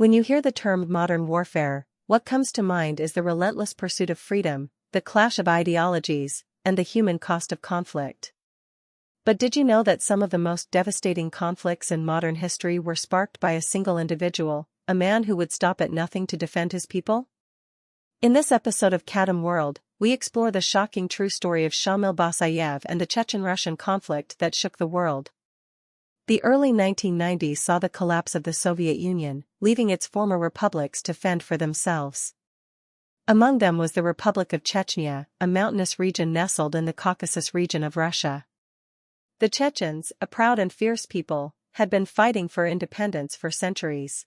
When you hear the term modern warfare, what comes to mind is the relentless pursuit of freedom, the clash of ideologies, and the human cost of conflict. But did you know that some of the most devastating conflicts in modern history were sparked by a single individual, a man who would stop at nothing to defend his people? In this episode of Kadim World, we explore the shocking true story of Shamil Basayev and the Chechen-Russian conflict that shook the world. The early 1990s saw the collapse of the Soviet Union, leaving its former republics to fend for themselves. Among them was the Republic of Chechnya, a mountainous region nestled in the Caucasus region of Russia. The Chechens, a proud and fierce people, had been fighting for independence for centuries.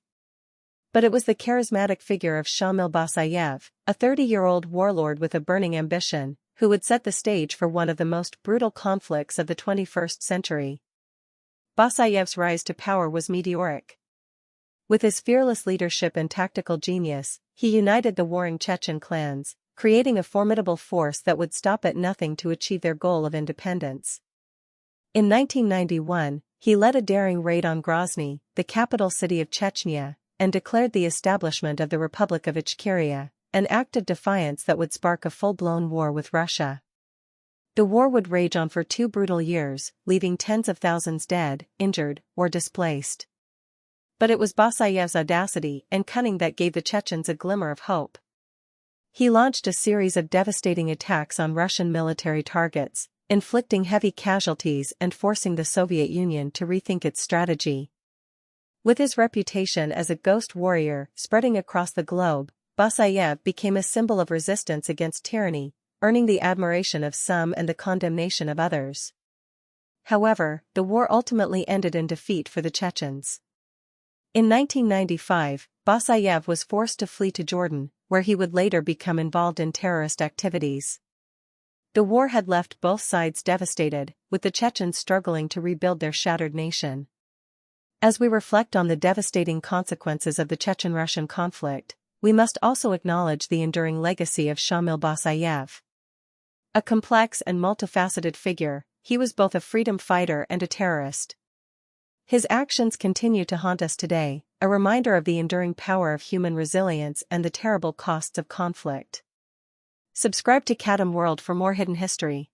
But it was the charismatic figure of Shamil Basayev, a 30-year-old warlord with a burning ambition, who would set the stage for one of the most brutal conflicts of the 21st century. Basayev's rise to power was meteoric. With his fearless leadership and tactical genius, he united the warring Chechen clans, creating a formidable force that would stop at nothing to achieve their goal of independence. In 1991, he led a daring raid on Grozny, the capital city of Chechnya, and declared the establishment of the Republic of Ichkeria, an act of defiance that would spark a full-blown war with Russia. The war would rage on for 2 brutal years, leaving tens of thousands dead, injured, or displaced. But it was Basayev's audacity and cunning that gave the Chechens a glimmer of hope. He launched a series of devastating attacks on Russian military targets, inflicting heavy casualties and forcing the Soviet Union to rethink its strategy. With his reputation as a ghost warrior spreading across the globe, Basayev became a symbol of resistance against tyranny, earning the admiration of some and the condemnation of others. However, the war ultimately ended in defeat for the Chechens. In 1995, Basayev was forced to flee to Jordan, where he would later become involved in terrorist activities. The war had left both sides devastated, with the Chechens struggling to rebuild their shattered nation. As we reflect on the devastating consequences of the Chechen-Russian conflict, we must also acknowledge the enduring legacy of Shamil Basayev. A complex and multifaceted figure, he was both a freedom fighter and a terrorist. His actions continue to haunt us today, a reminder of the enduring power of human resilience and the terrible costs of conflict. Subscribe to Kadim World for more hidden history.